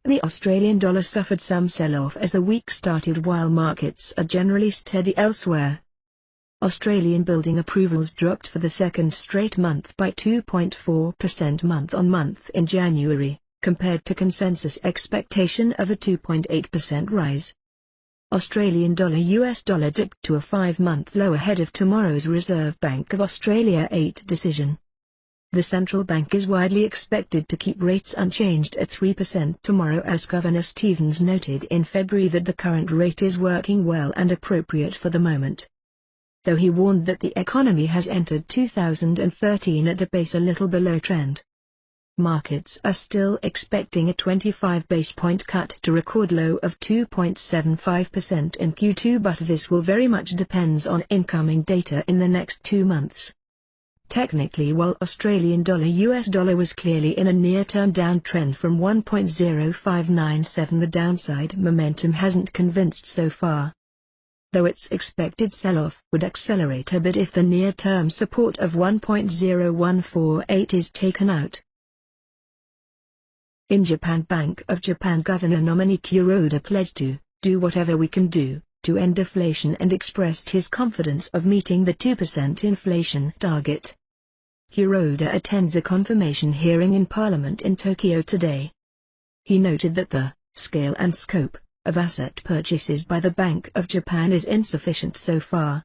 The Australian dollar suffered some sell-off as the week started while markets are generally steady elsewhere. Australian building approvals dropped for the second straight month by 2.4% month-on-month in January, compared to consensus expectation of a 2.8% rise. Australian dollar-US dollar dipped to a 5-month low ahead of tomorrow's Reserve Bank of Australia 8 decision. The central bank is widely expected to keep rates unchanged at 3% tomorrow, as Governor Stevens noted in February that the current rate is working well and appropriate for the moment. Though he warned that the economy has entered 2013 at a pace a little below trend. Markets are still expecting a 25 base point cut to record low of 2.75% in Q2, but this will very much depends on incoming data in the next 2 months. Technically, while Australian dollar-US dollar was clearly in a near-term downtrend from 1.0597, the downside momentum hasn't convinced so far. Though its expected sell-off would accelerate a bit if the near-term support of 1.0148 is taken out. In Japan, Bank of Japan Governor nominee Kuroda pledged to do whatever we can do to end deflation and expressed his confidence of meeting the 2% inflation target. Kuroda attends a confirmation hearing in Parliament in Tokyo today. He noted that the scale and scope of asset purchases by the Bank of Japan is insufficient so far.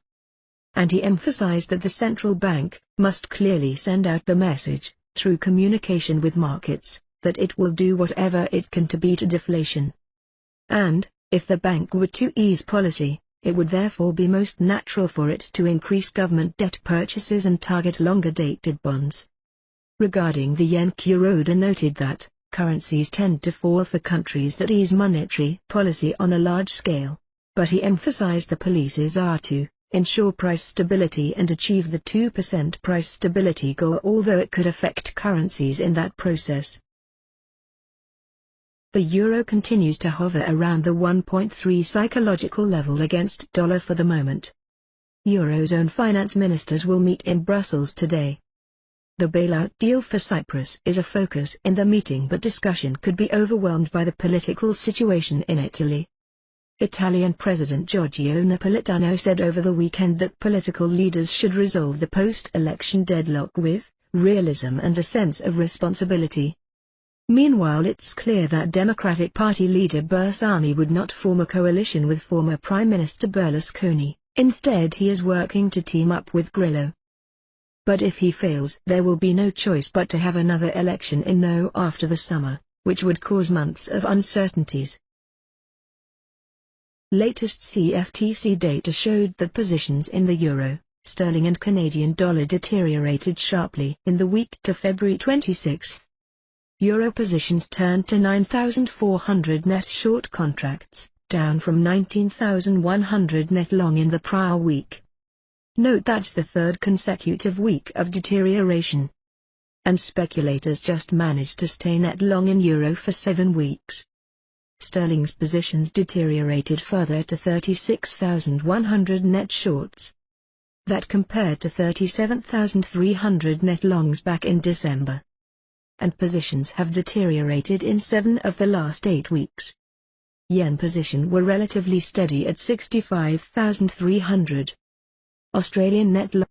And he emphasized that the central bank must clearly send out the message, through communication with markets, that it will do whatever it can to beat deflation. And, if the bank were to ease policy, it would therefore be most natural for it to increase government debt purchases and target longer-dated bonds. Regarding the yen, Kuroda noted that currencies tend to fall for countries that ease monetary policy on a large scale, but he emphasized the policies are to ensure price stability and achieve the 2% price stability goal, although it could affect currencies in that process. The euro continues to hover around the 1.3 psychological level against dollar for the moment. Eurozone finance ministers will meet in Brussels today. The bailout deal for Cyprus is a focus in the meeting, but discussion could be overwhelmed by the political situation in Italy. Italian President Giorgio Napolitano said over the weekend that political leaders should resolve the post-election deadlock with realism and a sense of responsibility. Meanwhile, it's clear that Democratic Party leader Bersani would not form a coalition with former Prime Minister Berlusconi. Instead, he is working to team up with Grillo. But if he fails, there will be no choice but to have another election in no after the summer, which would cause months of uncertainties. Latest CFTC data showed that positions in the euro, sterling and Canadian dollar deteriorated sharply in the week to February 26. Euro positions turned to 9,400 net short contracts, down from 19,100 net long in the prior week. Note that's the third consecutive week of deterioration. And speculators just managed to stay net long in euro for 7 weeks. Sterling's positions deteriorated further to 36,100 net shorts. That compared to 37,300 net longs back in December. And positions have deteriorated in 7 of the last 8 weeks. Yen position were relatively steady at 65,300. Australian net long.